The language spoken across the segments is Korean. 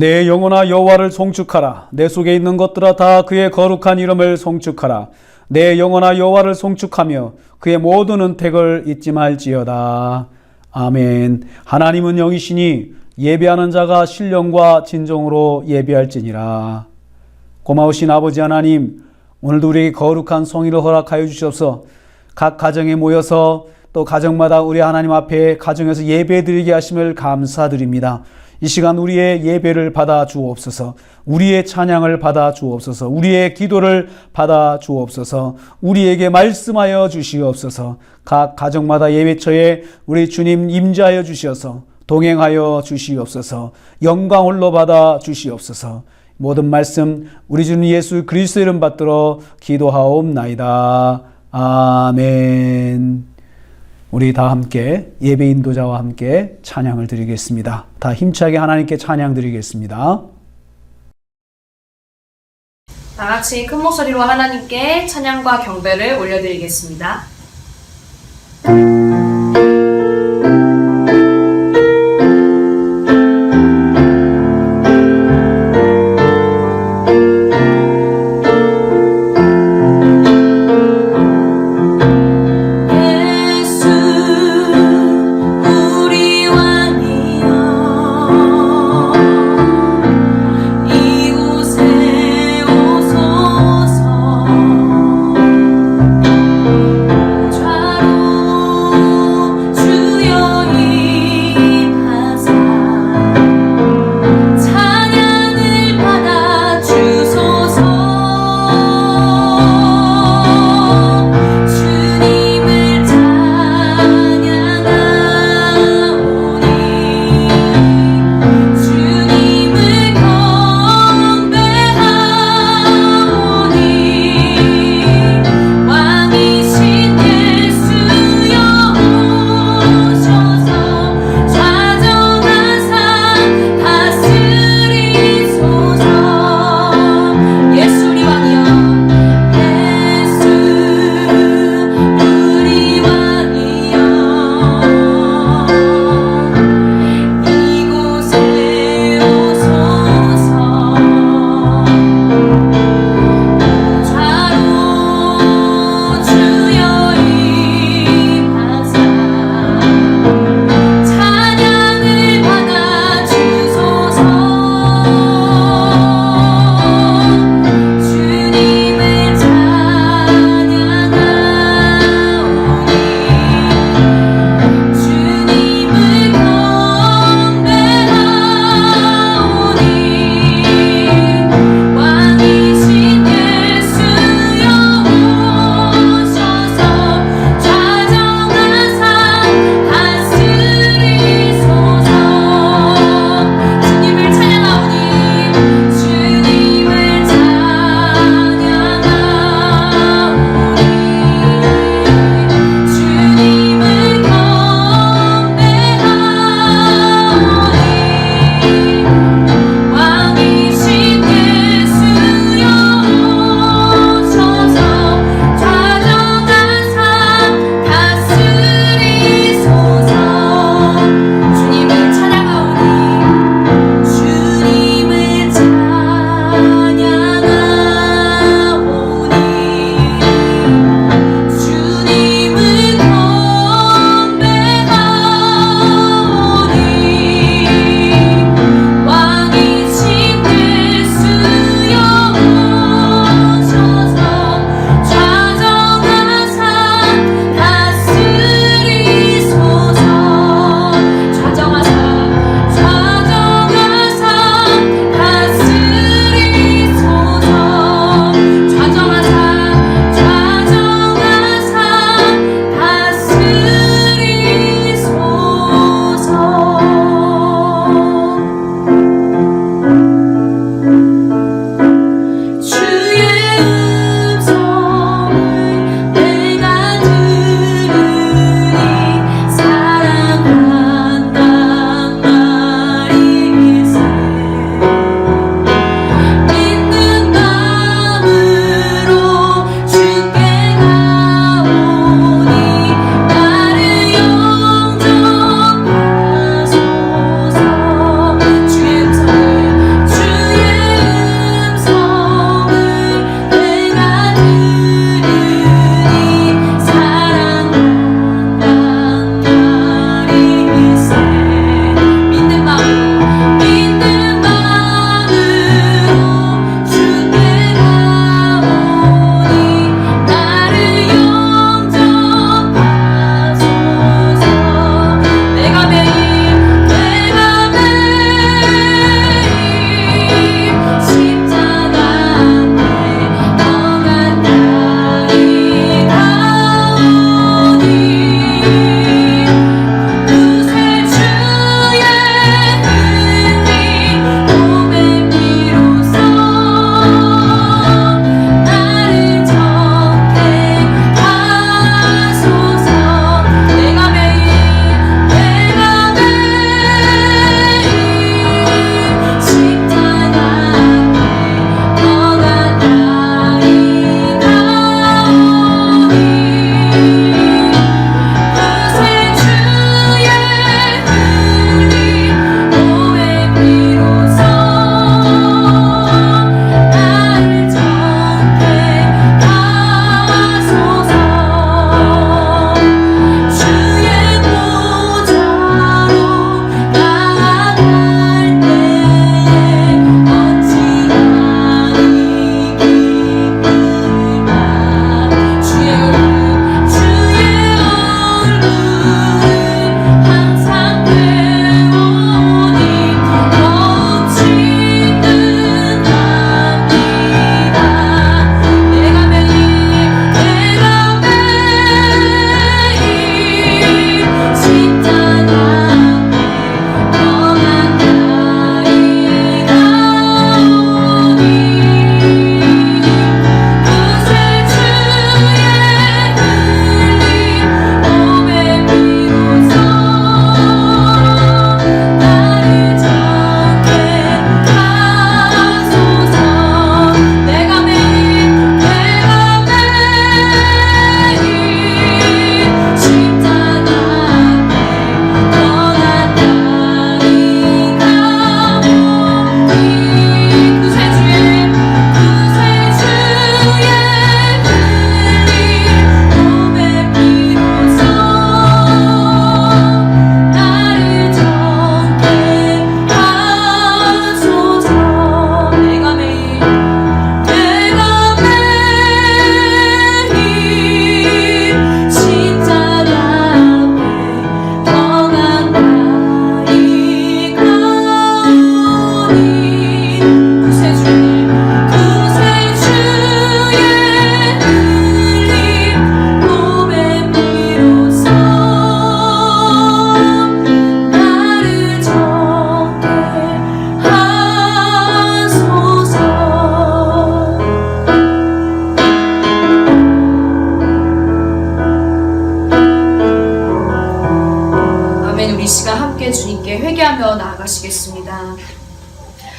내 영혼아 여호와를 송축하라. 내 속에 있는 것들아 다 그의 거룩한 이름을 송축하라. 내 영혼아 여호와를 송축하며 그의 모든 은택을 잊지 말지어다. 아멘. 하나님은 영이시니 예배하는 자가 신령과 진정으로 예배할지니라. 고마우신 아버지 하나님, 오늘도 우리에게 거룩한 성의를 허락하여 주셔서 각 가정에 모여서 또 가정마다 우리 하나님 앞에 가정에서 예배드리게 하심을 감사드립니다. 이 시간 우리의 예배를 받아 주옵소서. 우리의 찬양을 받아 주옵소서. 우리의 기도를 받아 주옵소서. 우리에게 말씀하여 주시옵소서. 각 가정마다 예배처에 우리 주님 임재하여 주시어서 동행하여 주시옵소서. 영광 홀로 받아 주시옵소서. 모든 말씀 우리 주님 예수 그리스도 이름 받들어 기도하옵나이다. 아멘. 우리 다 함께 예배 인도자와 함께 찬양을 드리겠습니다. 다 힘차게 하나님께 찬양 드리겠습니다. 다 같이 큰 목소리로 하나님께 찬양과 경배를 올려드리겠습니다. 주 함께 주님께 회개하며 나아가시겠습니다.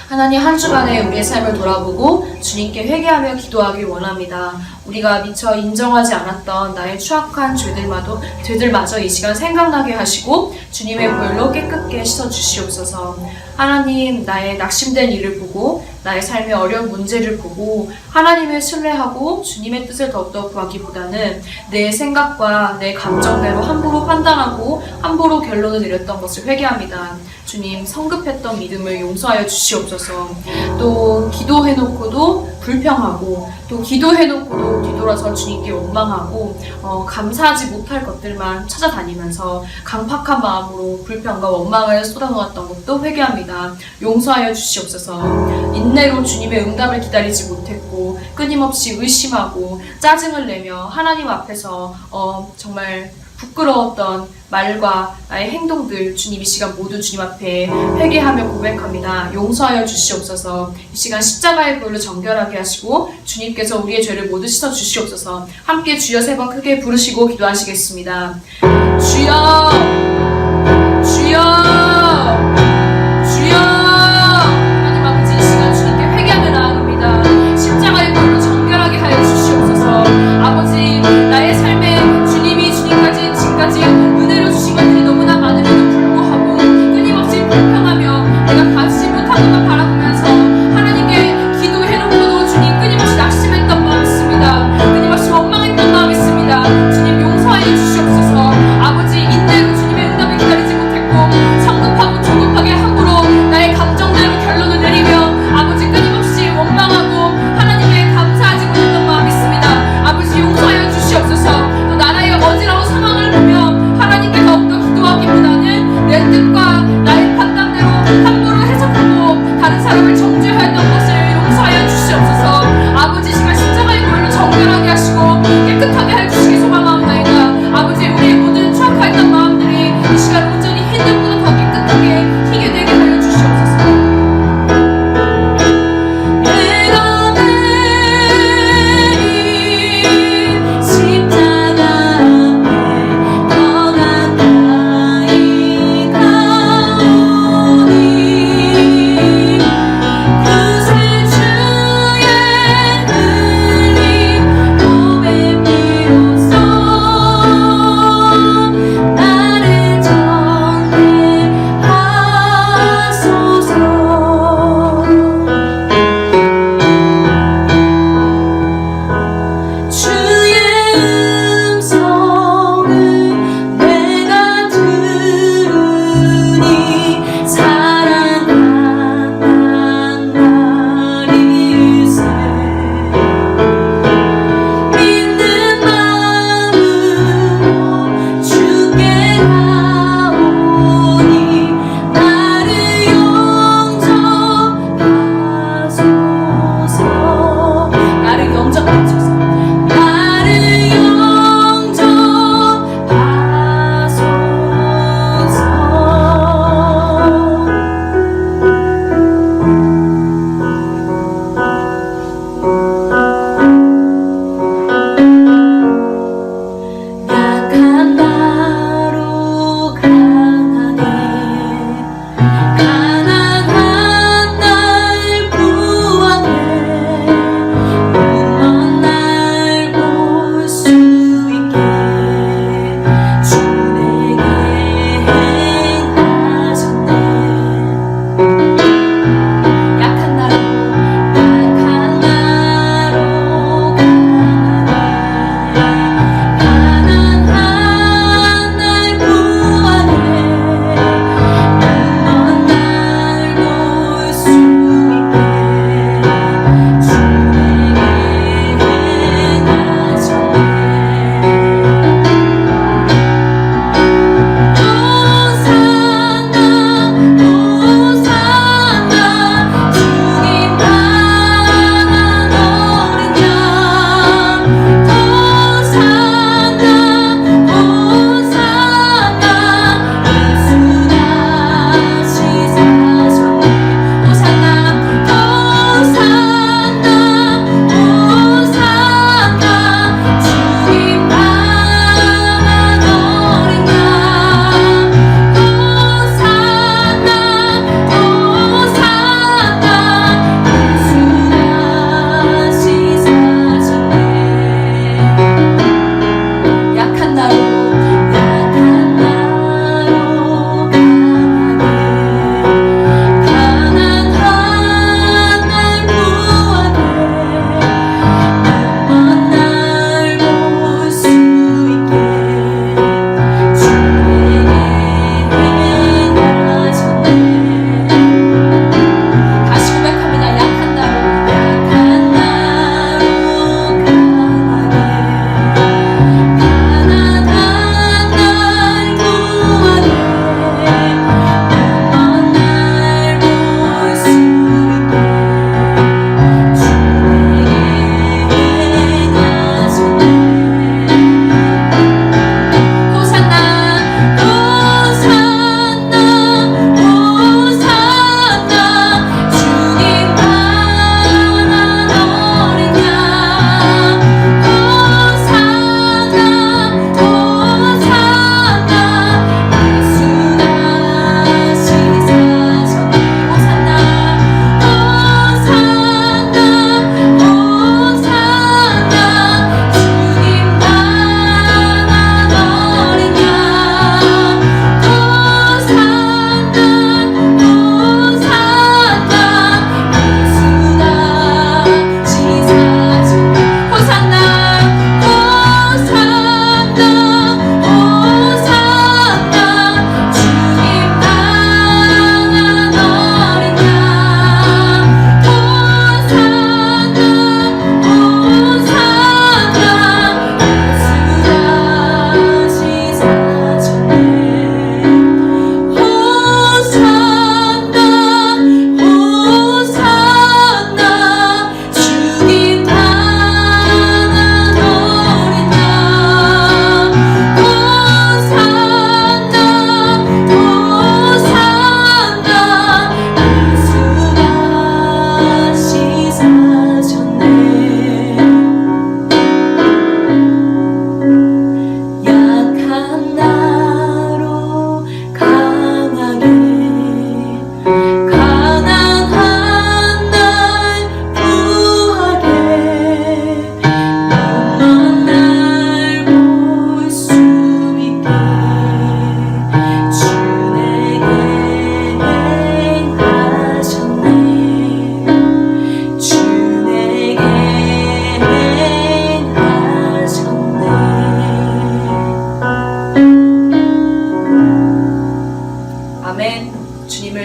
하나님, 한 주간에 우리의 삶을 돌아보고 주님께 회개하며 기도하길 원합니다. 우리가 미처 인정하지 않았던 나의 추악한 죄들마저 이 시간 생각나게 하시고 주님의 보혈로 깨끗게 씻어주시옵소서. 하나님, 나의 낙심된 일을 보고 나의 삶의 어려운 문제를 보고 하나님을 신뢰하고 주님의 뜻을 더욱더 구하기보다는 내 생각과 내 감정대로 함부로 판단하고 함부로 결론을 내렸던 것을 회개합니다. 주님, 성급했던 믿음을 용서하여 주시옵소서. 또 기도해놓고도 불평하고 또 기도해놓고도 뒤돌아서 주님께 원망하고 감사하지 못할 것들만 찾아다니면서 강팍한 마음으로 불평과 원망을 쏟아놓았던 것도 회개합니다. 용서하여 주시옵소서. 인내로 주님의 응답을 기다리지 못했고 끊임없이 의심하고 짜증을 내며 하나님 앞에서 정말 부끄러웠던 말과 나의 행동들, 주님 이 시간 모두 주님 앞에 회개하며 고백합니다. 용서하여 주시옵소서. 이 시간 십자가의 보혈로 정결하게 하시고 주님께서 우리의 죄를 모두 씻어 주시옵소서. 함께 주여 3번 크게 부르시고 기도하시겠습니다. 주여, 주여, 주여. 하나님 아버지, 이 시간 주님께 회개하며 나아갑니다. 십자가의 보혈로 정결하게 하여 주시옵소서. 아버지, 나의 삶에 주님이 주님까지 지금까지 은혜로 주신 것들이 너무나 많음에도 불구하고 끊임없이 불평하며 내가 가지지 못한 것만 바라보면서 하나님께 기도해놓고도 주님 끊임없이 낙심했던 마음 있습니다. 끊임없이 원망했던 마음 있습니다. 주님 용서하여 주시옵소서. 아버지, 인내로 주님의 응답을 기다리지 못했고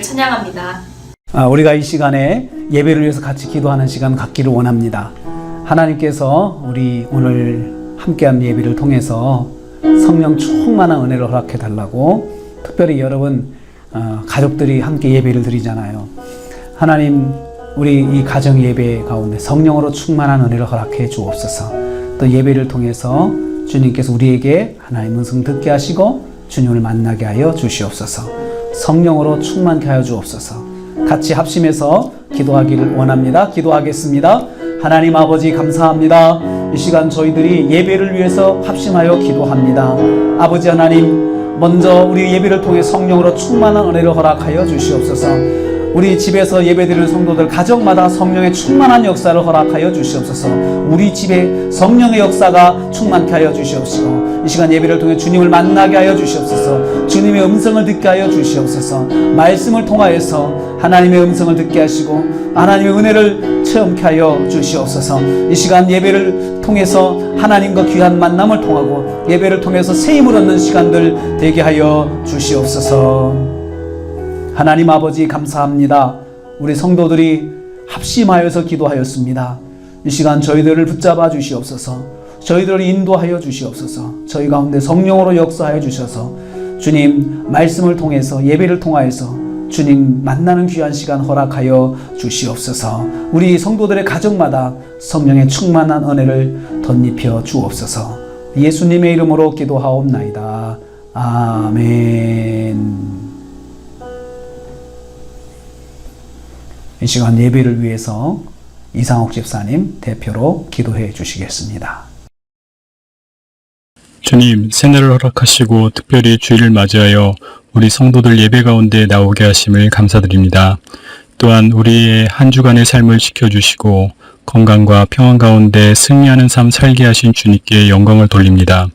찬양합니다. 우리가 이 시간에 예배를 위해서 같이 기도하는 시간 갖기를 원합니다. 하나님께서 우리 오늘 함께한 예배를 통해서 성령 충만한 은혜를 허락해 달라고, 특별히 여러분 가족들이 함께 예배를 드리잖아요. 하나님, 우리 이 가정 예배 가운데 성령으로 충만한 은혜를 허락해 주옵소서. 또 예배를 통해서 주님께서 우리에게 하나님 음성 듣게 하시고 주님을 만나게 하여 주시옵소서. 성령으로 충만케 하여 주옵소서. 같이 합심해서 기도하기를 원합니다. 기도하겠습니다. 하나님 아버지, 감사합니다. 이 시간 저희들이 예배를 위해서 합심하여 기도합니다. 아버지 하나님, 먼저 우리 예배를 통해 성령으로 충만한 은혜를 허락하여 주시옵소서. 우리 집에서 예배드리는 성도들 가정마다 성령의 충만한 역사를 허락하여 주시옵소서. 우리 집에 성령의 역사가 충만케 하여 주시옵시고, 이 시간 예배를 통해 주님을 만나게 하여 주시옵소서. 주님의 음성을 듣게 하여 주시옵소서. 말씀을 통하여서 하나님의 음성을 듣게 하시고 하나님의 은혜를 체험케 하여 주시옵소서. 이 시간 예배를 통해서 하나님과 귀한 만남을 통하고 예배를 통해서 새 힘을 얻는 시간들 되게 하여 주시옵소서. 하나님 아버지, 감사합니다. 우리 성도들이 합심하여서 기도하였습니다. 이 시간 저희들을 붙잡아 주시옵소서. 저희들을 인도하여 주시옵소서. 저희 가운데 성령으로 역사하여 주셔서 주님 말씀을 통해서 예배를 통하여서 주님 만나는 귀한 시간 허락하여 주시옵소서. 우리 성도들의 가정마다 성령의 충만한 은혜를 덧입혀 주옵소서. 예수님의 이름으로 기도하옵나이다. 아멘. 이 시간 예배를 위해서 이상옥 집사님 대표로 기도해 주시겠습니다. 주님, 새날을 허락하시고 특별히 주일을 맞이하여 우리 성도들 예배 가운데 나오게 하심을 감사드립니다. 또한 우리의 한 주간의 삶을 지켜주시고 건강과 평안 가운데 승리하는 삶 살게 하신 주님께 영광을 돌립니다.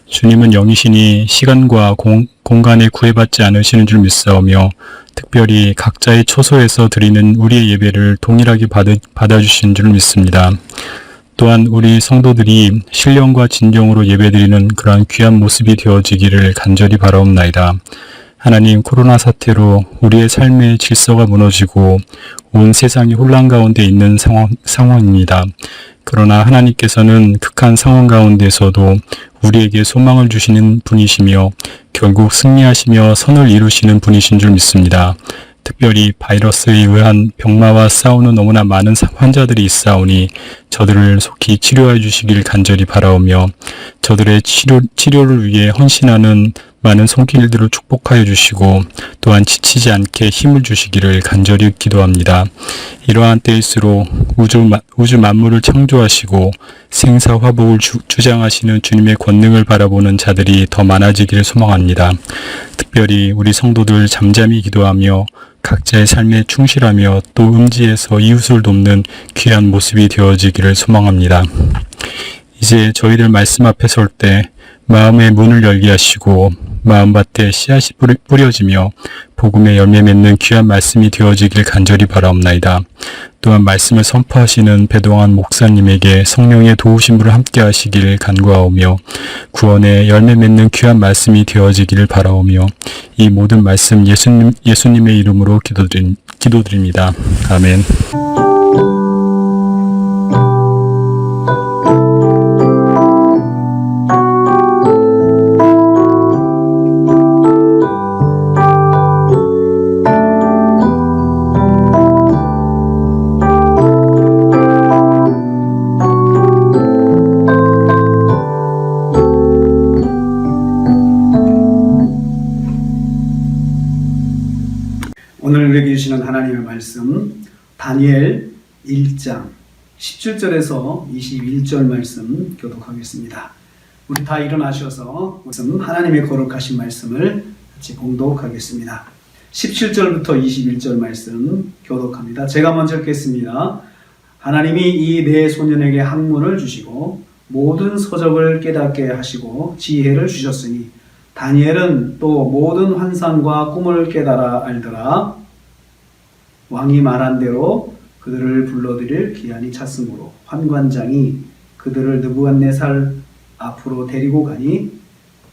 주님은 영이시니 시간과 공간에 구애받지 않으시는 줄 믿사오며 특별히 각자의 처소에서 드리는 우리의 예배를 동일하게 받아주시는 줄 믿습니다. 또한 우리 성도들이 신령과 진정으로 예배드리는 그러한 귀한 모습이 되어지기를 간절히 바라옵나이다. 하나님, 코로나 사태로 우리의 삶의 질서가 무너지고 온 세상이 혼란 가운데 있는 상황입니다. 그러나 하나님께서는 극한 상황 가운데서도 우리에게 소망을 주시는 분이시며 결국 승리하시며 선을 이루시는 분이신 줄 믿습니다. 특별히 바이러스에 의한 병마와 싸우는 너무나 많은 환자들이 있사오니 저들을 속히 치료해 주시길 간절히 바라오며 저들의 치료를 위해 헌신하는 많은 손길들을 축복하여 주시고 또한 지치지 않게 힘을 주시기를 간절히 기도합니다. 이러한 때일수록 우주 만물을 창조하시고 생사화복을 주장하시는 주님의 권능을 바라보는 자들이 더 많아지기를 소망합니다. 특별히 우리 성도들 잠잠히 기도하며 각자의 삶에 충실하며 또 음지에서 이웃을 돕는 귀한 모습이 되어지기를 소망합니다. 이제 저희들 말씀 앞에 설 때 마음의 문을 열게 하시고 마음밭에 씨앗이 뿌려지며 복음의 열매 맺는 귀한 말씀이 되어지길 간절히 바라옵나이다. 또한 말씀을 선포하시는 배동환 목사님에게 성령의 도우심으로 함께 하시길 간구하오며 구원의 열매 맺는 귀한 말씀이 되어지기를 바라오며 이 모든 말씀 예수님의 이름으로 기도드립니다. 아멘. 오늘 우리에게 주시는 하나님의 말씀 다니엘 1장 17절에서 21절 말씀 교독하겠습니다. 우리 다 일어나셔서 하나님의 거룩하신 말씀을 같이 봉독하겠습니다. 17절부터 21절 말씀 교독합니다. 제가 먼저 읽겠습니다. 하나님이 이 네 소년에게 학문을 주시고 모든 서적을 깨닫게 하시고 지혜를 주셨으니 다니엘은 또 모든 환상과 꿈을 깨달아 알더라. 왕이 말한 대로 그들을 불러들일 기한이 찼으므로 환관장이 그들을 느부갓네살 앞으로 데리고 가니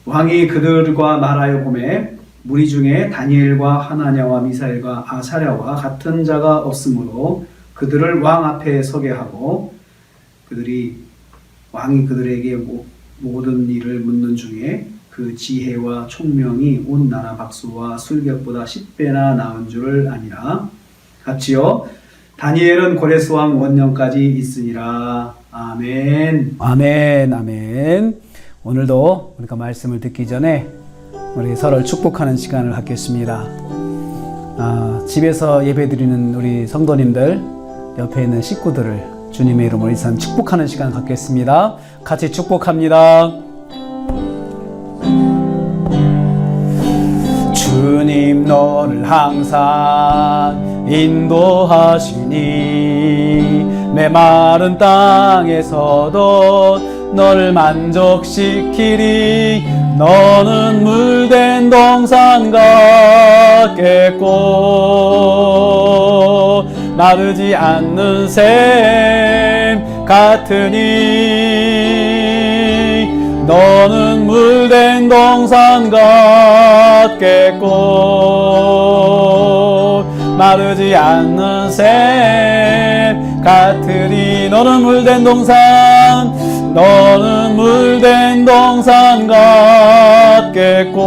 왕이 그들과 말하여 보매 무리 중에 다니엘과 하나냐와 미사엘과 아사랴와 같은 자가 없으므로 그들을 왕 앞에 서게 하고 왕이 그들에게 모든 일을 묻는 중에 그 지혜와 총명이 온 나라 박수와 술객보다 10배나 나은 줄을 아니라. 같이요. 다니엘은 고레스 왕 원년까지 있으니라. 아멘. 아멘. 아멘. 오늘도 우리가 말씀을 듣기 전에 우리 서로를 축복하는 시간을 갖겠습니다. 집에서 예배드리는 우리 성도님들, 옆에 있는 식구들을 주님의 이름으로 일단 축복하는 시간 갖겠습니다. 같이 축복합니다. 주님 너를 항상 인도하시니 메마른 땅에서도 너를 만족시키리. 너는 물된 동산 같겠고 마르지 않는 샘 같으니. 너는 물된 동산 같겠고 마르지 않는 샘 같으니. 너는 물된 동산 같겠고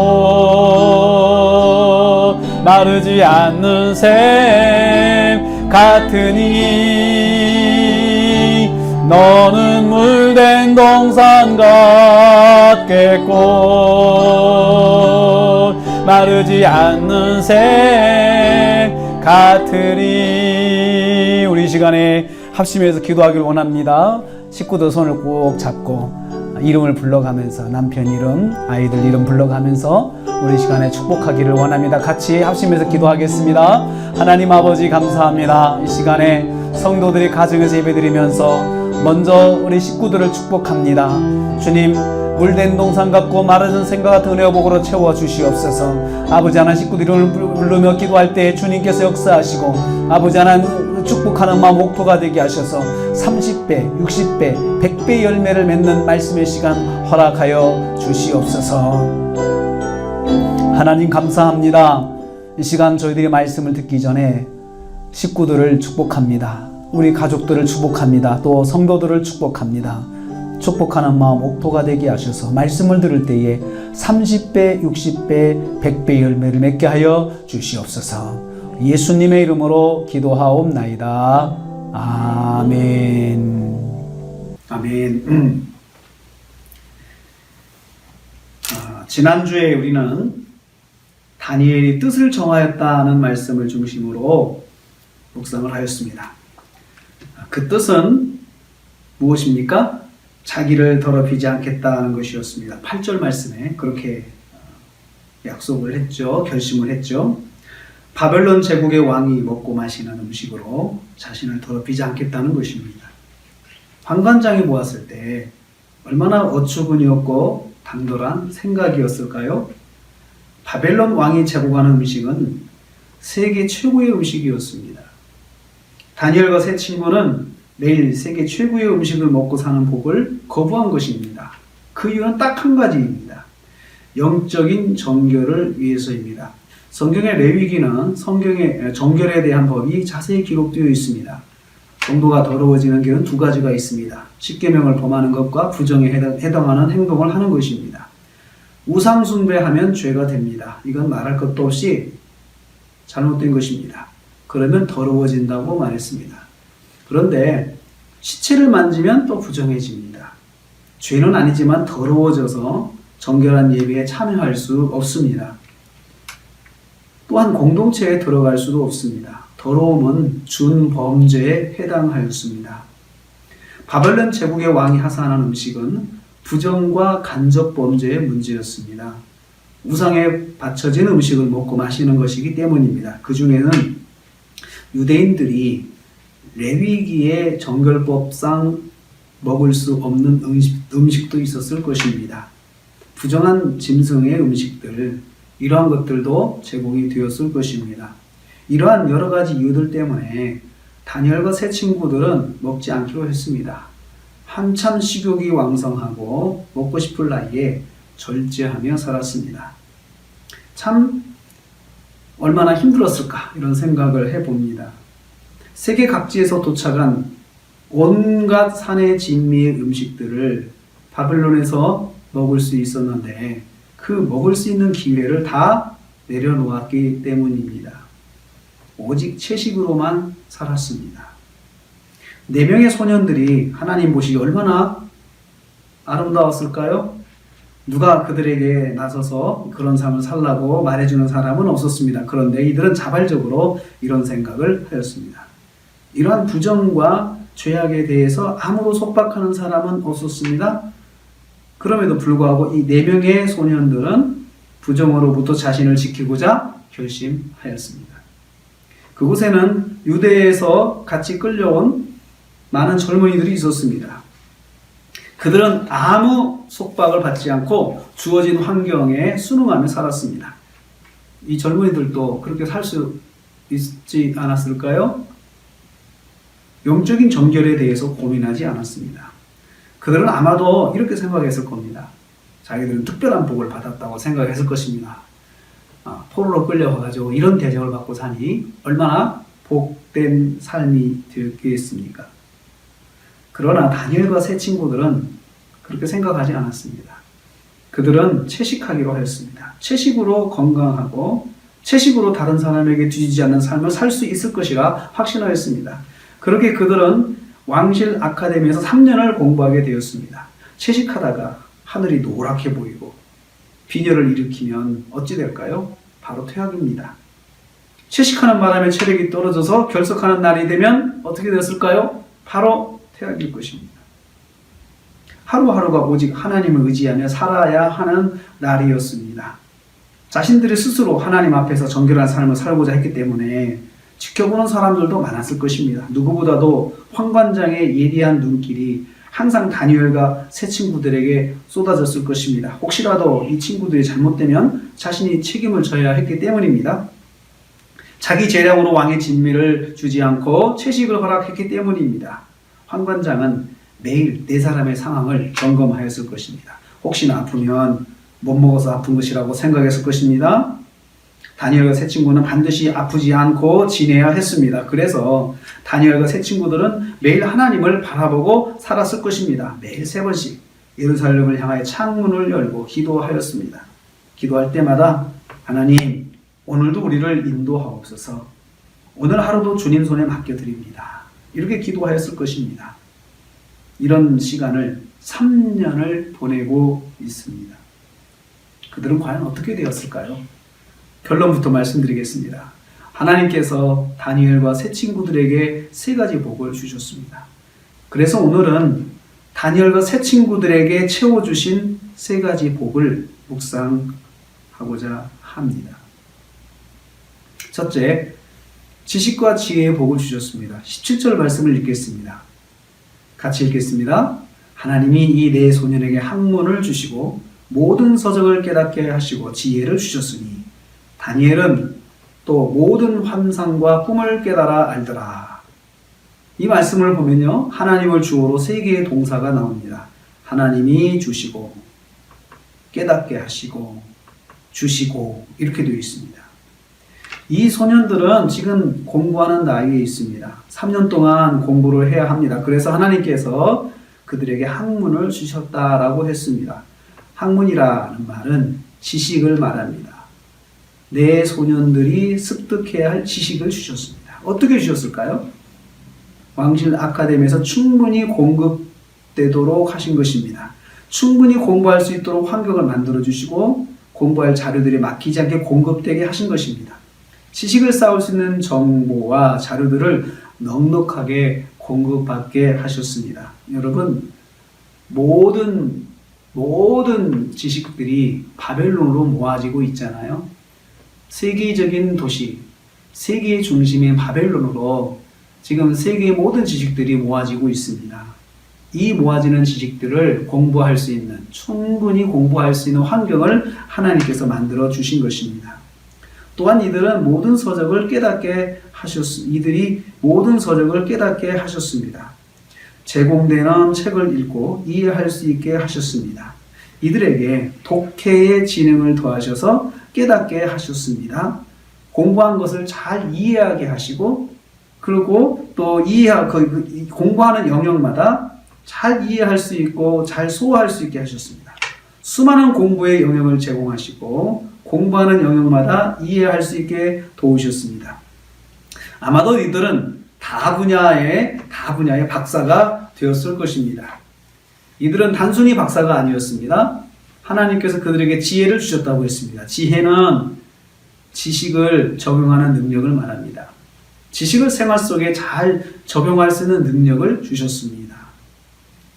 마르지 않는 샘 같으니. 너는 물된 동산 같겠고 마르지 않는 샘 같으리. 우리 시간에 합심해서 기도하기를 원합니다. 식구들 손을 꼭 잡고 이름을 불러가면서, 남편 이름, 아이들 이름 불러가면서 우리 시간에 축복하기를 원합니다. 같이 합심해서 기도하겠습니다. 하나님 아버지 감사합니다. 이 시간에 성도들이 가정에서 예배드리면서 먼저 우리 식구들을 축복합니다. 주님, 물된 동산 같고 마르는 샘과 같은 은혜와 복으로 채워주시옵소서. 아버지 하나님, 식구들 이름을 부르며 기도할 때 주님께서 역사하시고 아버지 하나님 축복하는 마음 목표가 되게 하셔서 30배, 60배, 100배 열매를 맺는 말씀의 시간 허락하여 주시옵소서. 하나님 감사합니다. 이 시간 저희들이 말씀을 듣기 전에 식구들을 축복합니다. 우리 가족들을 축복합니다. 또 성도들을 축복합니다. 축복하는 마음 옥토가 되게 하셔서 말씀을 들을 때에 30배, 60배, 100배 열매를 맺게 하여 주시옵소서. 예수님의 이름으로 기도하옵나이다. 아멘. 아멘. 지난주에 우리는 다니엘이 뜻을 정하였다는 말씀을 중심으로 묵상을 하였습니다. 그 뜻은 무엇입니까? 자기를 더럽히지 않겠다는 것이었습니다. 8절 말씀에 그렇게 약속을 했죠. 결심을 했죠. 바벨론 제국의 왕이 먹고 마시는 음식으로 자신을 더럽히지 않겠다는 것입니다. 환관장이 보았을 때 얼마나 어처구니없고 당돌한 생각이었을까요? 바벨론 왕이 제공하는 음식은 세계 최고의 음식이었습니다. 다니엘과 세 친구는 매일 세계 최고의 음식을 먹고 사는 복을 거부한 것입니다. 그 이유는 딱 한 가지입니다. 영적인 정결을 위해서입니다. 성경의 레위기는 성경의 정결에 대한 법이 자세히 기록되어 있습니다. 성도가 더러워지는 길은 두 가지가 있습니다. 십계명을 범하는 것과 부정에 해당하는 행동을 하는 것입니다. 우상 숭배하면 죄가 됩니다. 이건 말할 것도 없이 잘못된 것입니다. 그러면 더러워진다고 말했습니다. 그런데 시체를 만지면 또 부정해집니다. 죄는 아니지만 더러워져서 정결한 예배에 참여할 수 없습니다. 또한 공동체에 들어갈 수도 없습니다. 더러움은 준범죄에 해당하였습니다. 바벨론 제국의 왕이 하사하는 음식은 부정과 간접 범죄의 문제였습니다. 우상에 바쳐진 음식을 먹고 마시는 것이기 때문입니다. 그 중에는 유대인들이 레위기의 정결법상 먹을 수 없는 음식도 있었을 것입니다. 부정한 짐승의 음식들, 이러한 것들도 제공이 되었을 것입니다. 이러한 여러 가지 이유들 때문에 다니엘과 세 친구들은 먹지 않기로 했습니다. 한참 식욕이 왕성하고 먹고 싶을 나이에 절제하며 살았습니다. 참 얼마나 힘들었을까 이런 생각을 해봅니다. 세계 각지에서 도착한 온갖 산의 진미의 음식들을 바벨론에서 먹을 수 있었는데 그 먹을 수 있는 기회를 다 내려놓았기 때문입니다. 오직 채식으로만 살았습니다. 4명의 소년들이 하나님 보시기 얼마나 아름다웠을까요? 누가 그들에게 나서서 그런 삶을 살라고 말해주는 사람은 없었습니다. 그런데 이들은 자발적으로 이런 생각을 하였습니다. 이러한 부정과 죄악에 대해서 아무도 속박하는 사람은 없었습니다. 그럼에도 불구하고 이 4명의 소년들은 부정으로부터 자신을 지키고자 결심하였습니다. 그곳에는 유대에서 같이 끌려온 많은 젊은이들이 있었습니다. 그들은 아무 속박을 받지 않고 주어진 환경에 순응하며 살았습니다. 이 젊은이들도 그렇게 살 수 있지 않았을까요? 영적인 정결에 대해서 고민하지 않았습니다. 그들은 아마도 이렇게 생각했을 겁니다. 자기들은 특별한 복을 받았다고 생각했을 것입니다. 포로로 끌려가가지고 이런 대접을 받고 사니 얼마나 복된 삶이 되겠습니까? 그러나 다니엘과 세 친구들은 그렇게 생각하지 않았습니다. 그들은 채식하기로 하였습니다. 채식으로 건강하고 채식으로 다른 사람에게 뒤지지 않는 삶을 살 수 있을 것이라 확신하였습니다. 그렇게 그들은 왕실 아카데미에서 3년을 공부하게 되었습니다. 채식하다가 하늘이 노랗게 보이고 빈혈을 일으키면 어찌 될까요? 바로 퇴학입니다. 채식하는 바람에 체력이 떨어져서 결석하는 날이 되면 어떻게 됐을까요? 바로 퇴학일 것입니다. 하루하루가 오직 하나님을 의지하며 살아야 하는 날이었습니다. 자신들이 스스로 하나님 앞에서 정결한 삶을 살고자 했기 때문에 지켜보는 사람들도 많았을 것입니다. 누구보다도 황관장의 예리한 눈길이 항상 다니엘과 세 친구들에게 쏟아졌을 것입니다. 혹시라도 이 친구들이 잘못되면 자신이 책임을 져야 했기 때문입니다. 자기 재량으로 왕의 진미를 주지 않고 채식을 허락했기 때문입니다. 황관장은 매일 4사람의 상황을 점검하였을 것입니다. 혹시나 아프면 못 먹어서 아픈 것이라고 생각했을 것입니다. 다니엘과 세 친구는 반드시 아프지 않고 지내야 했습니다. 그래서 다니엘과 세 친구들은 매일 하나님을 바라보고 살았을 것입니다. 매일 3번씩 예루살렘을 향하여 창문을 열고 기도하였습니다. 기도할 때마다 하나님, 오늘도 우리를 인도하옵소서. 오늘 하루도 주님 손에 맡겨드립니다. 이렇게 기도하였을 것입니다. 이런 시간을 3년을 보내고 있습니다. 그들은 과연 어떻게 되었을까요? 결론부터 말씀드리겠습니다. 하나님께서 다니엘과 세 친구들에게 3가지 복을 주셨습니다. 그래서 오늘은 다니엘과 세 친구들에게 채워주신 3가지 복을 묵상하고자 합니다. 첫째, 지식과 지혜의 복을 주셨습니다. 17절 말씀을 읽겠습니다. 같이 읽겠습니다. 하나님이 이 4 소년에게 학문을 주시고 모든 서적을 깨닫게 하시고 지혜를 주셨으니 다니엘은 또 모든 환상과 꿈을 깨달아 알더라. 이 말씀을 보면요, 하나님을 주어로 3개의 동사가 나옵니다. 하나님이 주시고 깨닫게 하시고 주시고 이렇게 되어 있습니다. 이 소년들은 지금 공부하는 나이에 있습니다. 3년 동안 공부를 해야 합니다. 그래서 하나님께서 그들에게 학문을 주셨다라고 했습니다. 학문이라는 말은 지식을 말합니다. 4 소년들이 습득해야 할 지식을 주셨습니다. 어떻게 주셨을까요? 왕실 아카데미에서 충분히 공급되도록 하신 것입니다. 충분히 공부할 수 있도록 환경을 만들어 주시고 공부할 자료들이 막히지 않게 공급되게 하신 것입니다. 지식을 쌓을 수 있는 정보와 자료들을 넉넉하게 공급받게 하셨습니다. 여러분, 모든 지식들이 바벨론으로 모아지고 있잖아요. 세계적인 도시, 세계의 중심인 바벨론으로 지금 세계의 모든 지식들이 모아지고 있습니다. 이 모아지는 지식들을 공부할 수 있는, 충분히 공부할 수 있는 환경을 하나님께서 만들어 주신 것입니다. 또한 이들이 모든 서적을 깨닫게 하셨습니다. 제공되는 책을 읽고 이해할 수 있게 하셨습니다. 이들에게 독해의 지능을 더하셔서 깨닫게 하셨습니다. 공부한 것을 잘 이해하게 하시고, 그리고 또 공부하는 영역마다 잘 이해할 수 있고 잘 소화할 수 있게 하셨습니다. 수많은 공부의 영역을 제공하시고 공부하는 영역마다 이해할 수 있게 도우셨습니다. 아마도 이들은 다 분야의 박사가 되었을 것입니다. 이들은 단순히 박사가 아니었습니다. 하나님께서 그들에게 지혜를 주셨다고 했습니다. 지혜는 지식을 적용하는 능력을 말합니다. 지식을 생활 속에 잘 적용할 수 있는 능력을 주셨습니다.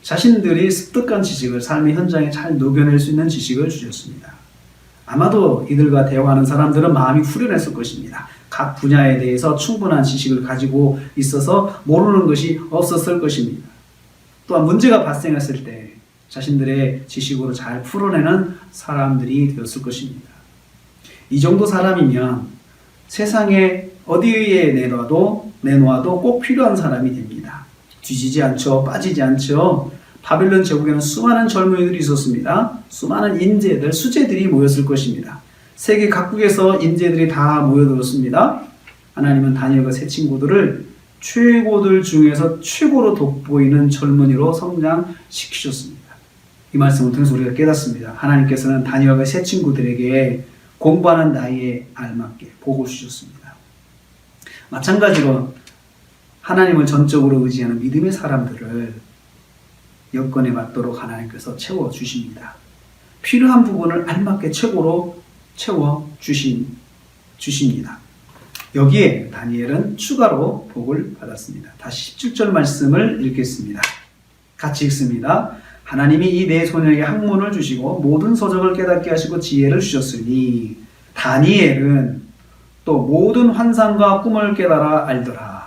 자신들이 습득한 지식을 삶의 현장에 잘 녹여낼 수 있는 지식을 주셨습니다. 아마도 이들과 대화하는 사람들은 마음이 후련했을 것입니다. 각 분야에 대해서 충분한 지식을 가지고 있어서 모르는 것이 없었을 것입니다. 또한 문제가 발생했을 때 자신들의 지식으로 잘 풀어내는 사람들이 되었을 것입니다. 이 정도 사람이면 세상에 어디에 내놓아도 꼭 필요한 사람이 됩니다. 뒤지지 않죠. 빠지지 않죠. 바벨론 제국에는 수많은 젊은이들이 있었습니다. 수많은 인재들, 수재들이 모였을 것입니다. 세계 각국에서 인재들이 다 모여들었습니다. 하나님은 다니엘과 세 친구들을 최고들 중에서 최고로 돋보이는 젊은이로 성장시키셨습니다. 이 말씀을 통해서 우리가 깨닫습니다. 하나님께서는 다니엘과 세 친구들에게 공부하는 나이에 알맞게 복을 주셨습니다. 마찬가지로 하나님을 전적으로 의지하는 믿음의 사람들을 여건에 맞도록 하나님께서 채워주십니다. 필요한 부분을 알맞게 최고로 채워주십니다. 여기에 다니엘은 추가로 복을 받았습니다. 다시 17절 말씀을 읽겠습니다. 같이 읽습니다. 하나님이 이 네 소년에게 학문을 주시고 모든 서적을 깨닫게 하시고 지혜를 주셨으니 다니엘은 또 모든 환상과 꿈을 깨달아 알더라.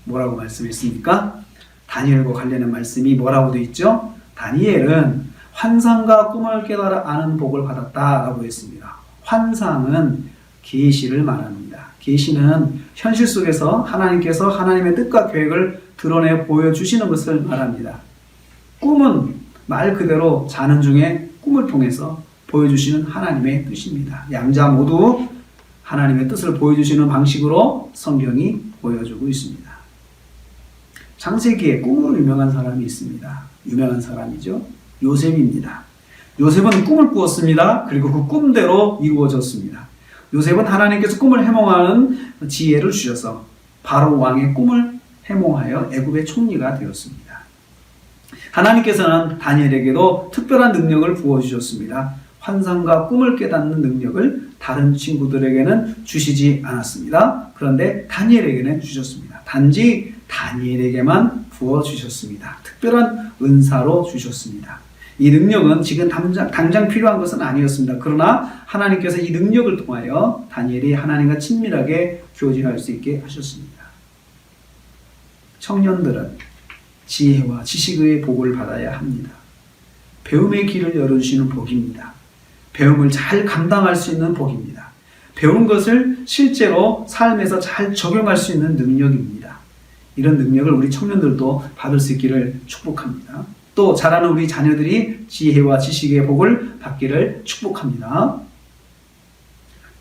뭐라고 말씀했습니까? 다니엘과 관련된 말씀이 뭐라고 되어 있죠? 다니엘은 환상과 꿈을 깨달아 아는 복을 받았다라고 했습니다. 환상은 계시를 말합니다. 계시는 현실 속에서 하나님께서 하나님의 뜻과 계획을 드러내 보여주시는 것을 말합니다. 꿈은 말 그대로 자는 중에 꿈을 통해서 보여주시는 하나님의 뜻입니다. 양자 모두 하나님의 뜻을 보여주시는 방식으로 성경이 보여주고 있습니다. 창세기에 꿈으로 유명한 사람이 있습니다. 유명한 사람이죠. 요셉입니다. 요셉은 꿈을 꾸었습니다. 그리고 그 꿈대로 이루어졌습니다. 요셉은 하나님께서 꿈을 해몽하는 지혜를 주셔서 바로 왕의 꿈을 해몽하여 애굽의 총리가 되었습니다. 하나님께서는 다니엘에게도 특별한 능력을 부어주셨습니다. 환상과 꿈을 깨닫는 능력을 다른 친구들에게는 주시지 않았습니다. 그런데 다니엘에게는 주셨습니다. 단지 다니엘에게만 부어주셨습니다. 특별한 은사로 주셨습니다. 이 능력은 지금 당장 필요한 것은 아니었습니다. 그러나 하나님께서 이 능력을 통하여 다니엘이 하나님과 친밀하게 교제할 수 있게 하셨습니다. 청년들은 지혜와 지식의 복을 받아야 합니다. 배움의 길을 열어주시는 복입니다. 배움을 잘 감당할 수 있는 복입니다. 배운 것을 실제로 삶에서 잘 적용할 수 있는 능력입니다. 이런 능력을 우리 청년들도 받을 수 있기를 축복합니다. 또 자라는 우리 자녀들이 지혜와 지식의 복을 받기를 축복합니다.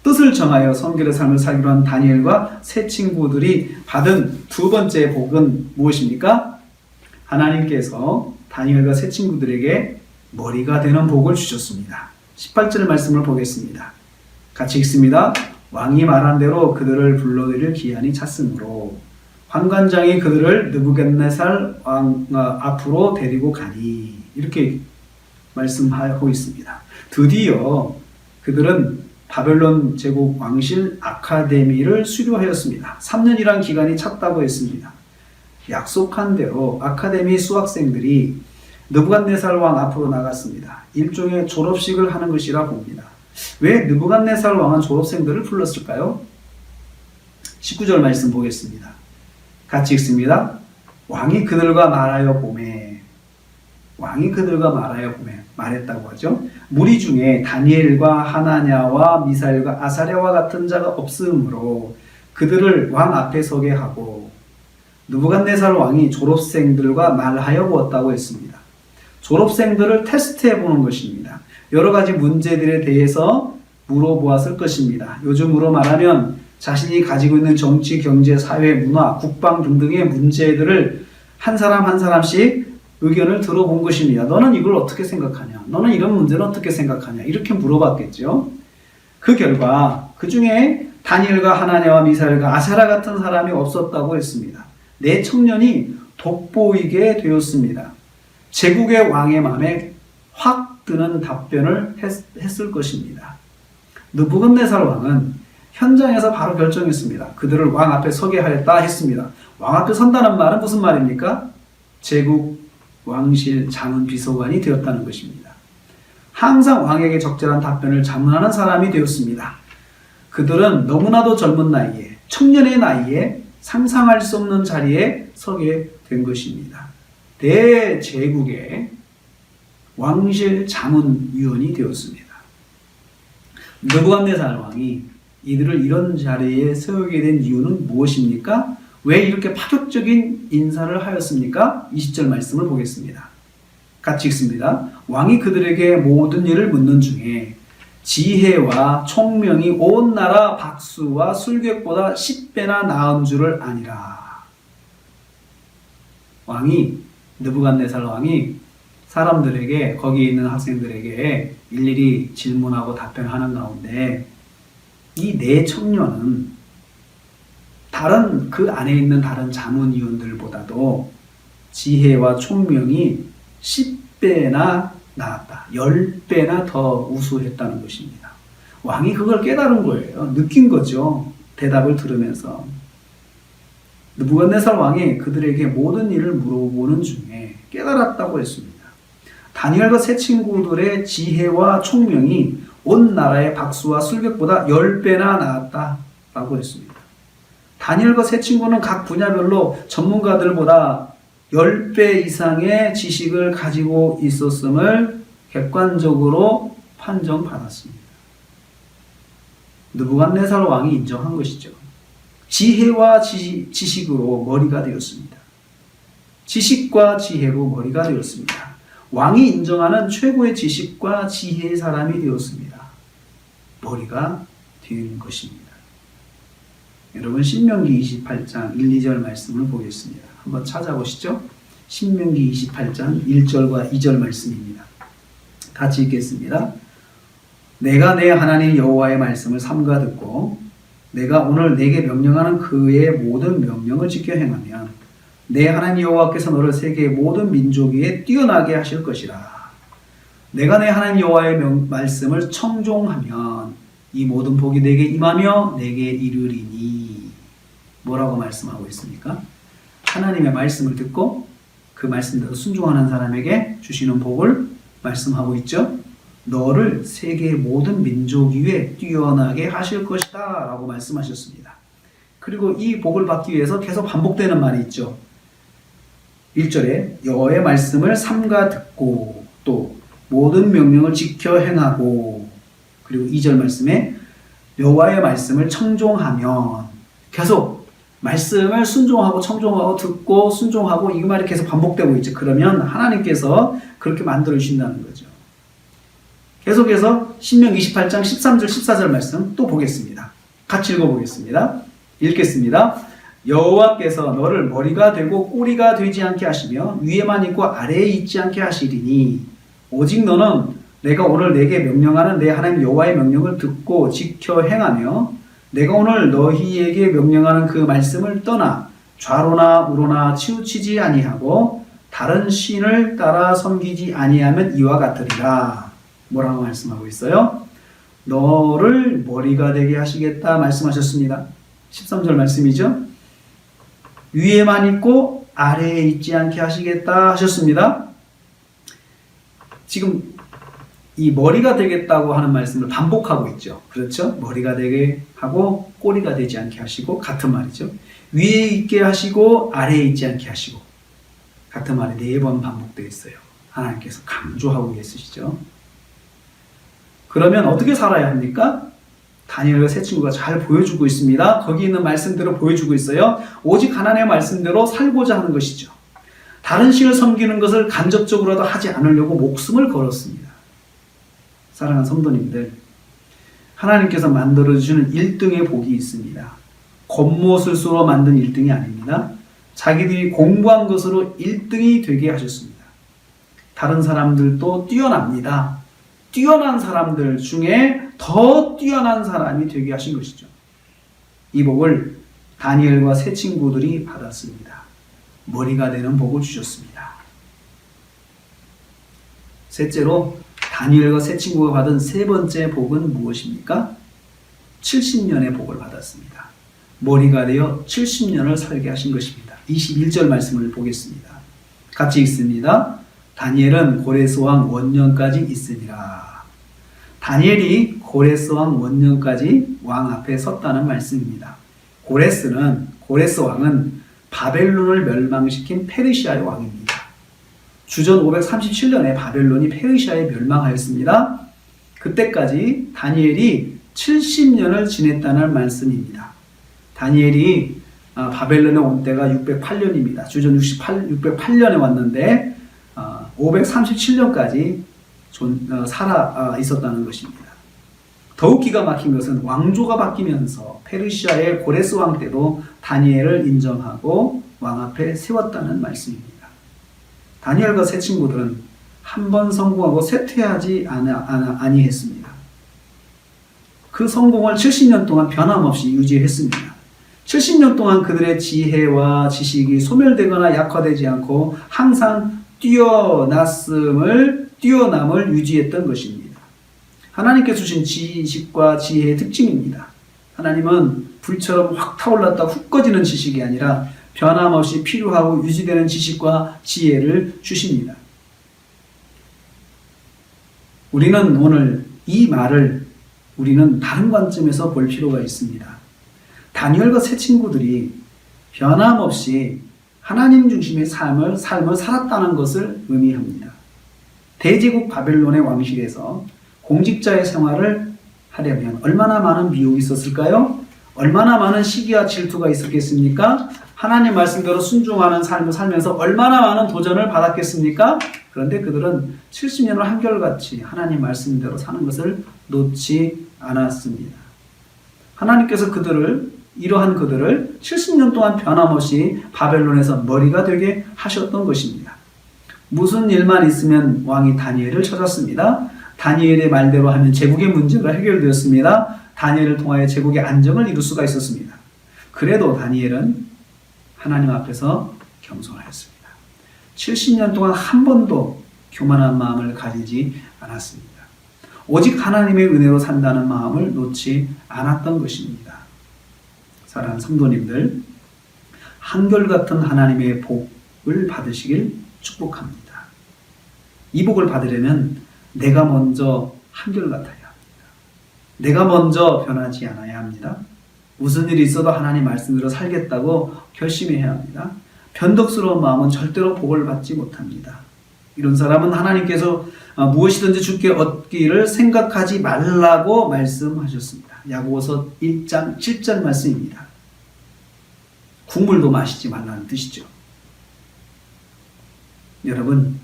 뜻을 정하여 성결의 삶을 살기로 한 다니엘과 세 친구들이 받은 두 번째 복은 무엇입니까? 하나님께서 다니엘과 세 친구들에게 머리가 되는 복을 주셨습니다. 18절 말씀을 보겠습니다. 같이 읽습니다. 왕이 말한 대로 그들을 불러들일 기한이 찼으므로 환관장이 그들을 느부갓네살 왕 앞으로 데리고 가니, 이렇게 말씀하고 있습니다. 드디어 그들은 바벨론 제국 왕실 아카데미를 수료하였습니다. 3년이란 기간이 찼다고 했습니다. 약속한 대로 아카데미 수학생들이 느부갓네살 왕 앞으로 나갔습니다. 일종의 졸업식을 하는 것이라 봅니다. 왜 느부갓네살 왕은 졸업생들을 불렀을까요? 19절 말씀 보겠습니다. 같이 읽습니다. 왕이 그들과 말하여 보매, 말했다고 하죠. 무리 중에 다니엘과 하나냐와 미사엘과 아사랴와 같은 자가 없으므로 그들을 왕 앞에 서게 하고, 느부갓네살 왕이 졸업생들과 말하여 보았다고 했습니다. 졸업생들을 테스트해 보는 것입니다. 여러 가지 문제들에 대해서 물어보았을 것입니다. 요즘으로 말하면 자신이 가지고 있는 정치, 경제, 사회, 문화, 국방 등등의 문제들을 한 사람 한 사람씩 의견을 들어본 것입니다. 너는 이걸 어떻게 생각하냐? 너는 이런 문제를 어떻게 생각하냐? 이렇게 물어봤겠죠. 그 결과 그 중에 다니엘과 하나냐와 미사엘과 아사랴 같은 사람이 없었다고 했습니다. 네 청년이 돋보이게 되었습니다. 제국의 왕의 마음에 확 드는 답변을 했을 것입니다. 느부갓네살 왕은 현장에서 바로 결정했습니다. 그들을 왕 앞에 서게 하였다 했습니다. 왕 앞에 선다는 말은 무슨 말입니까? 제국 왕실 자문 비서관이 되었다는 것입니다. 항상 왕에게 적절한 답변을 자문하는 사람이 되었습니다. 그들은 너무나도 젊은 나이에, 청년의 나이에 상상할 수 없는 자리에 서게 된 것입니다. 대제국의 왕실 자문위원이 되었습니다. 느부갓네살 왕이 이들을 이런 자리에 세우게 된 이유는 무엇입니까? 왜 이렇게 파격적인 인사를 하였습니까? 20절 말씀을 보겠습니다. 같이 읽습니다. 왕이 그들에게 모든 일을 묻는 중에 지혜와 총명이 온 나라 박수와 술객보다 10배나 나은 줄을 아니라. 느부갓네살 왕이 사람들에게, 거기 있는 학생들에게 일일이 질문하고 답변하는 가운데 이 네 청년은 그 안에 있는 다른 자문위원들보다도 지혜와 총명이 10배나 나았다. 10배나 더 우수했다는 것입니다. 왕이 그걸 깨달은 거예요. 느낀 거죠. 대답을 들으면서. 느부갓네살 왕이 그들에게 모든 일을 물어보는 중에 깨달았다고 했습니다. 다니엘과 세 친구들의 지혜와 총명이 온 나라의 박수와 술객보다 10배나 나았다라고 했습니다. 다니엘과 세 친구는 각 분야별로 전문가들보다 10배 이상의 지식을 가지고 있었음을 객관적으로 판정받았습니다. 느부갓네살 왕이 인정한 것이죠. 지혜와 지식으로 머리가 되었습니다. 지식과 지혜로 머리가 되었습니다. 왕이 인정하는 최고의 지식과 지혜의 사람이 되었습니다. 머리가 된 것입니다. 여러분 신명기 28장 1, 2절 말씀을 보겠습니다. 한번 찾아보시죠. 신명기 28장 1절과 2절 말씀입니다. 같이 읽겠습니다. 내가 내 하나님 여호와의 말씀을 삼가 듣고 내가 오늘 내게 명령하는 그의 모든 명령을 지켜 행하면 내 하나님 여호와께서 너를 세계의 모든 민족 위에 뛰어나게 하실 것이라. 내가 내 하나님 여호와의 말씀을 청종하면 이 모든 복이 내게 임하며 내게 이르리니. 뭐라고 말씀하고 있습니까? 하나님의 말씀을 듣고 그 말씀대로 순종하는 사람에게 주시는 복을 말씀하고 있죠. 너를 세계의 모든 민족 위에 뛰어나게 하실 것이다 라고 말씀하셨습니다. 그리고 이 복을 받기 위해서 계속 반복되는 말이 있죠. 1절에 여호와의 말씀을 삼가 듣고 또 모든 명령을 지켜 행하고, 그리고 2절 말씀에 여호와의 말씀을 청종하면, 계속 말씀을 순종하고 청종하고 듣고 순종하고 이 말이 계속 반복되고 있죠. 그러면 하나님께서 그렇게 만들어 주신다는 거죠. 계속해서 신명 28장 13절 14절 말씀 또 보겠습니다. 같이 읽어보겠습니다. 읽겠습니다. 여호와께서 너를 머리가 되고 꼬리가 되지 않게 하시며 위에만 있고 아래에 있지 않게 하시리니 오직 너는 내가 오늘 내게 명령하는 내 하나님 여호와의 명령을 듣고 지켜 행하며 내가 오늘 너희에게 명령하는 그 말씀을 떠나 좌로나 우로나 치우치지 아니하고 다른 신을 따라 섬기지 아니하면 이와 같으리라. 뭐라고 말씀하고 있어요? 너를 머리가 되게 하시겠다 말씀하셨습니다. 13절 말씀이죠. 위에만 있고 아래에 있지 않게 하시겠다 하셨습니다. 지금 이 머리가 되겠다고 하는 말씀을 반복하고 있죠. 그렇죠? 머리가 되게 하고 꼬리가 되지 않게 하시고, 같은 말이죠. 위에 있게 하시고 아래에 있지 않게 하시고, 같은 말이 4번 반복되어 있어요. 하나님께서 강조하고 계시죠. 그러면 어떻게 살아야 합니까? 다니엘과 세 친구가 잘 보여주고 있습니다. 거기 있는 말씀대로 보여주고 있어요. 오직 하나님의 말씀대로 살고자 하는 것이죠. 다른 신을 섬기는 것을 간접적으로도 하지 않으려고 목숨을 걸었습니다. 사랑하는 성도님들, 하나님께서 만들어주시는 1등의 복이 있습니다. 겉모습 스스로 만든 1등이 아닙니다. 자기들이 공부한 것으로 1등이 되게 하셨습니다. 다른 사람들도 뛰어납니다. 뛰어난 사람들 중에 더 뛰어난 사람이 되게 하신 것이죠. 이 복을 다니엘과 세 친구들이 받았습니다. 머리가 되는 복을 주셨습니다. 셋째로 다니엘과 세 친구가 받은 세 번째 복은 무엇입니까? 70년의 복을 받았습니다. 머리가 되어 70년을 살게 하신 것입니다. 21절 말씀을 보겠습니다. 같이 읽습니다. 다니엘은 고레스 왕 원년까지 있으니라. 다니엘이 고레스 왕 원년까지 왕 앞에 섰다는 말씀입니다. 고레스 왕은 바벨론을 멸망시킨 페르시아의 왕입니다. 주전 537년에 바벨론이 페르시아에 멸망하였습니다. 그때까지 다니엘이 70년을 지냈다는 말씀입니다. 다니엘이 바벨론에 온 때가 608년입니다. 주전 608년에 왔는데 537년까지 살아 있었다는 것입니다. 더욱 기가 막힌 것은 왕조가 바뀌면서 페르시아의 고레스 왕 때도 다니엘을 인정하고 왕 앞에 세웠다는 말씀입니다. 다니엘과 세 친구들은 한 번 성공하고 쇠퇴하지 아니했습니다. 그 성공을 70년 동안 변함없이 유지했습니다. 70년 동안 그들의 지혜와 지식이 소멸되거나 약화되지 않고 항상 뛰어남을 유지했던 것입니다. 하나님께 주신 지식과 지혜의 특징입니다. 하나님은 불처럼 확 타올랐다 훅 꺼지는 지식이 아니라 변함없이 필요하고 유지되는 지식과 지혜를 주십니다. 우리는 오늘 이 말을 우리는 다른 관점에서 볼 필요가 있습니다. 다니엘과 세 친구들이 변함없이 하나님 중심의 삶을 살았다는 것을 의미합니다. 대제국 바벨론의 왕실에서 공직자의 생활을 하려면 얼마나 많은 미혹이 있었을까요? 얼마나 많은 시기와 질투가 있었겠습니까? 하나님 말씀대로 순종하는 삶을 살면서 얼마나 많은 도전을 받았겠습니까? 그런데 그들은 70년을 한결같이 하나님 말씀대로 사는 것을 놓지 않았습니다. 하나님께서 이러한 그들을 70년 동안 변함없이 바벨론에서 머리가 되게 하셨던 것입니다. 무슨 일만 있으면 왕이 다니엘을 찾았습니다. 다니엘의 말대로 하면 제국의 문제가 해결되었습니다. 다니엘을 통하여 제국의 안정을 이룰 수가 있었습니다. 그래도 다니엘은 하나님 앞에서 겸손하였습니다. 70년 동안 한 번도 교만한 마음을 가지지 않았습니다. 오직 하나님의 은혜로 산다는 마음을 놓지 않았던 것입니다. 사랑하는 성도님들, 한결같은 하나님의 복을 받으시길 축복합니다. 이 복을 받으려면 내가 먼저 한결같아야 합니다. 내가 먼저 변하지 않아야 합니다. 무슨 일이 있어도 하나님 말씀대로 살겠다고 결심해야 합니다. 변덕스러운 마음은 절대로 복을 받지 못합니다. 이런 사람은 하나님께서 무엇이든지 주께 얻기를 생각하지 말라고 말씀하셨습니다. 야고보서 1장 7절 말씀입니다. 국물도 마시지 말라는 뜻이죠. 여러분,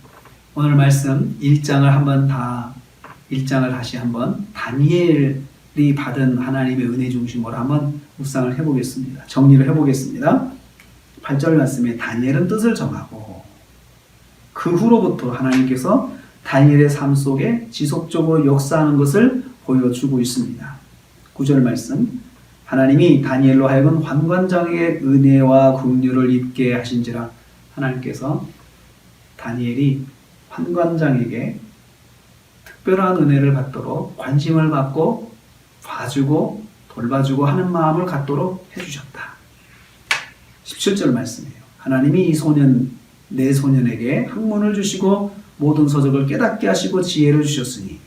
오늘 말씀 1장을 다시 한번 다니엘이 받은 하나님의 은혜 중심으로 한번 묵상을 해보겠습니다. 정리를 해보겠습니다. 8절 말씀에 다니엘은 뜻을 정하고 그 후로부터 하나님께서 다니엘의 삶 속에 지속적으로 역사하는 것을 보여주고 있습니다. 9절 말씀, 하나님이 다니엘로 하여금 환관장에게 은혜와 긍휼을 입게 하신지라. 하나님께서 다니엘이 환관장에게 특별한 은혜를 받도록 관심을 받고 봐주고 돌봐주고 하는 마음을 갖도록 해주셨다. 17절 말씀이에요. 하나님이 내 소년에게 학문을 주시고 모든 서적을 깨닫게 하시고 지혜를 주셨으니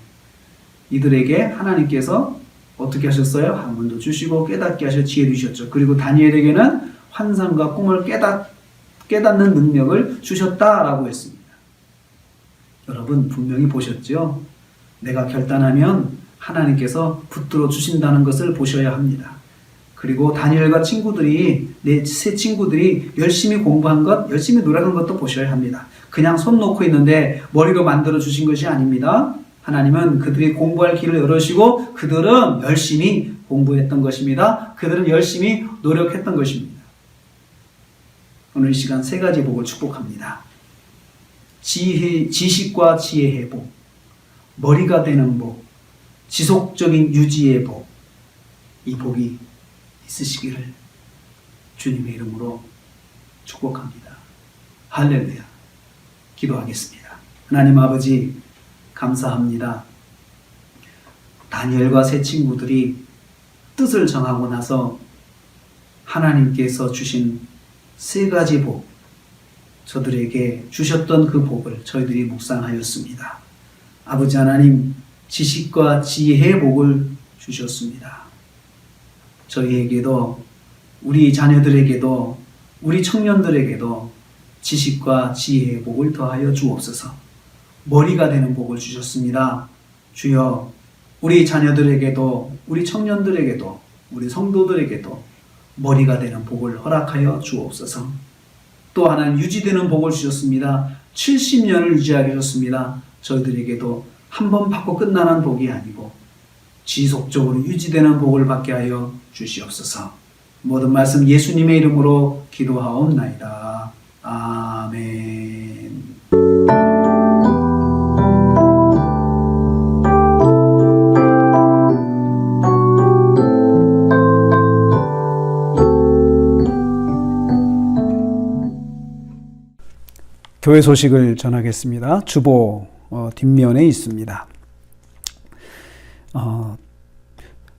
이들에게 하나님께서 어떻게 하셨어요? 학문도 주시고 깨닫게 하셔 지혜를 주셨죠. 그리고 다니엘에게는 환상과 꿈을 깨닫는 능력을 주셨다라고 했습니다. 여러분 분명히 보셨죠? 내가 결단하면 하나님께서 붙들어 주신다는 것을 보셔야 합니다. 그리고 다니엘과 세 친구들이 열심히 공부한 것, 열심히 노력한 것도 보셔야 합니다. 그냥 손 놓고 있는데 머리로 만들어 주신 것이 아닙니다. 하나님은 그들이 공부할 길을 열으시고 그들은 열심히 공부했던 것입니다. 그들은 열심히 노력했던 것입니다. 오늘 이 시간 세 가지 복을 축복합니다. 지식과 지혜의 복, 머리가 되는 복, 지속적인 유지의 복, 이 복이 있으시기를 주님의 이름으로 축복합니다. 할렐루야. 기도하겠습니다. 하나님 아버지 감사합니다. 다니엘과 세 친구들이 뜻을 정하고 나서 하나님께서 주신 세 가지 복, 저들에게 주셨던 그 복을 저희들이 묵상하였습니다. 아버지 하나님, 지식과 지혜의 복을 주셨습니다. 저희에게도, 우리 자녀들에게도, 우리 청년들에게도 지식과 지혜의 복을 더하여 주옵소서. 머리가 되는 복을 주셨습니다. 주여, 우리 자녀들에게도, 우리 청년들에게도, 우리 성도들에게도 머리가 되는 복을 허락하여 주옵소서. 또 하나는 유지되는 복을 주셨습니다. 70년을 유지하게 하셨습니다. 저희들에게도 한 번 받고 끝나는 복이 아니고 지속적으로 유지되는 복을 받게 하여 주시옵소서. 모든 말씀 예수님의 이름으로 기도하옵나이다. 아멘. 교회 소식을 전하겠습니다. 주보 뒷면에 있습니다.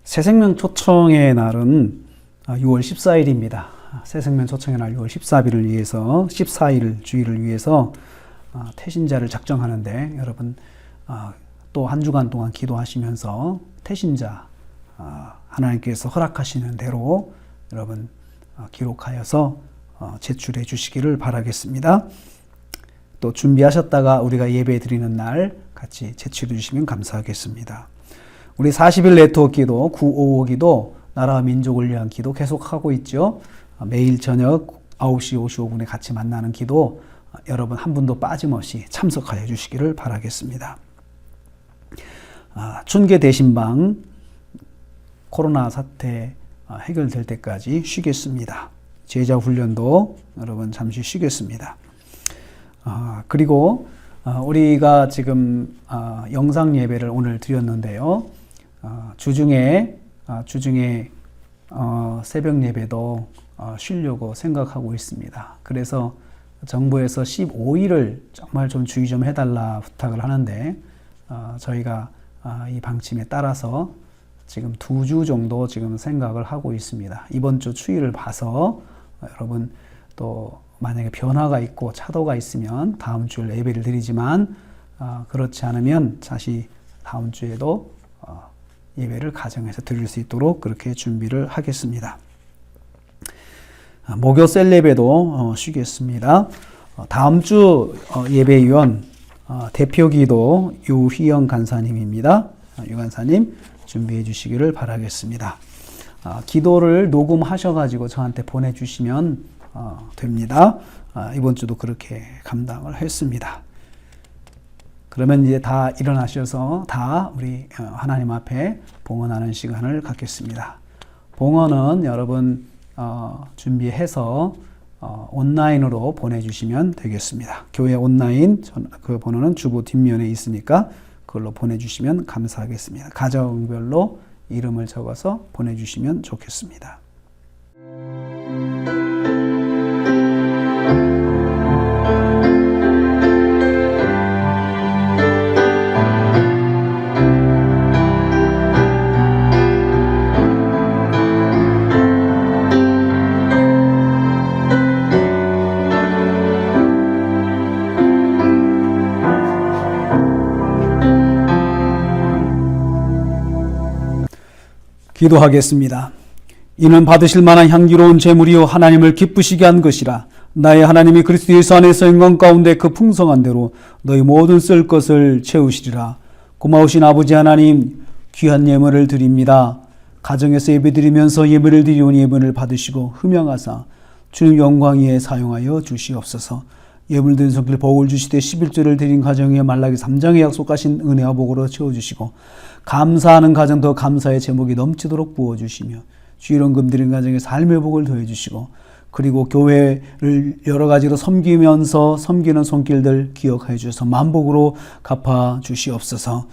새생명 초청의 날은 6월 14일입니다. 새생명 초청의 날 6월 14일을 위해서 14일 주일을 위해서 태신자를 작정하는데 여러분 또 한 주간 동안 기도하시면서 태신자 하나님께서 허락하시는 대로 여러분 기록하여서 제출해 주시기를 바라겠습니다. 또 준비하셨다가 우리가 예배 드리는 날 같이 제출해 주시면 감사하겠습니다. 우리 40일 네트워크 기도, 955 기도, 나라와 민족을 위한 기도 계속하고 있죠. 매일 저녁 9시 55분에 같이 만나는 기도 여러분 한 분도 빠짐없이 참석하여 주시기를 바라겠습니다. 춘계 대신방 코로나 사태 해결될 때까지 쉬겠습니다. 제자 훈련도 여러분 잠시 쉬겠습니다. 그리고 우리가 지금 영상 예배를 오늘 드렸는데요. 주중에 새벽 예배도 쉬려고 생각하고 있습니다. 그래서 정부에서 15일을 정말 좀 주의 좀 해달라 부탁을 하는데 저희가 이 방침에 따라서 지금 2주 정도 지금 생각을 하고 있습니다. 이번 주 추이를 봐서 여러분 또 만약에 변화가 있고 차도가 있으면 다음 주에 예배를 드리지만 그렇지 않으면 다시 다음 주에도 예배를 가정에서 드릴 수 있도록 그렇게 준비를 하겠습니다. 목요 셀 예배도 쉬겠습니다. 다음 주 예배위원 대표기도 유희영 간사님입니다. 유 간사님 준비해 주시기를 바라겠습니다. 기도를 녹음하셔가지고 저한테 보내주시면 됩니다. 이번 주도 그렇게 감당을 했습니다. 그러면 이제 다 일어나셔서 다 우리 하나님 앞에 봉헌하는 시간을 갖겠습니다. 봉헌은 여러분 준비해서 온라인으로 보내주시면 되겠습니다. 교회 온라인 그 번호는 주보 뒷면에 있으니까 그걸로 보내주시면 감사하겠습니다. 가정별로 이름을 적어서 보내주시면 좋겠습니다. 기도하겠습니다. 이는 받으실 만한 향기로운 제물이요 하나님을 기쁘시게 한 것이라. 나의 하나님이 그리스도 예수 안에서 영광 가운데 그 풍성한 대로 너희 모든 쓸 것을 채우시리라. 고마우신 아버지 하나님, 귀한 예물을 드립니다. 가정에서 예배드리면서 예물을 드리오니 예물을 받으시고 흠양하사 주님 영광 위에 사용하여 주시옵소서. 예물 드린 손길 복을 주시되 11조를 드린 가정에 말라기 3장에 약속하신 은혜와 복으로 채워주시고 감사하는 가정 더 감사의 제목이 넘치도록 부어주시며 주일원금 드린 가정에 삶의 복을 더해주시고 그리고 교회를 여러 가지로 섬기면서 섬기는 손길들 기억하여 주셔서 만복으로 갚아 주시옵소서.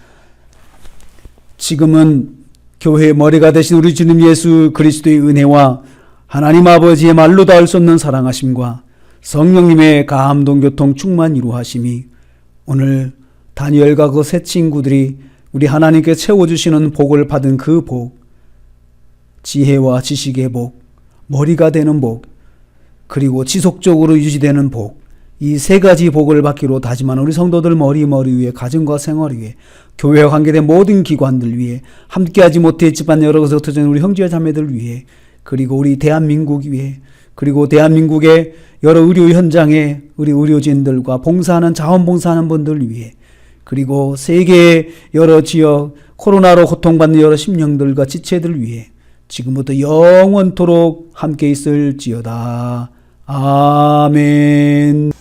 지금은 교회의 머리가 되신 우리 주님 예수 그리스도의 은혜와 하나님 아버지의 말로 닿을 수 없는 사랑하심과 성령님의 감동 교통 충만 이루하심이 오늘 다니엘과 그 세 친구들이 우리 하나님께 채워주시는 복을 받은 그 복, 지혜와 지식의 복, 머리가 되는 복, 그리고 지속적으로 유지되는 복, 이 세 가지 복을 받기로 다짐하는 우리 성도들 머리 위에 가정과 생활 위에 교회와 관계된 모든 기관들 위에 함께하지 못했지만 여러 곳에 흩어진 우리 형제 자매들 위해 그리고 우리 대한민국 위해 그리고 대한민국의 여러 의료 현장에 우리 의료진들과 봉사하는 자원봉사하는 분들 위해 그리고 세계의 여러 지역 코로나로 고통받는 여러 심령들과 지체들 위해 지금부터 영원토록 함께 있을지어다. 아멘.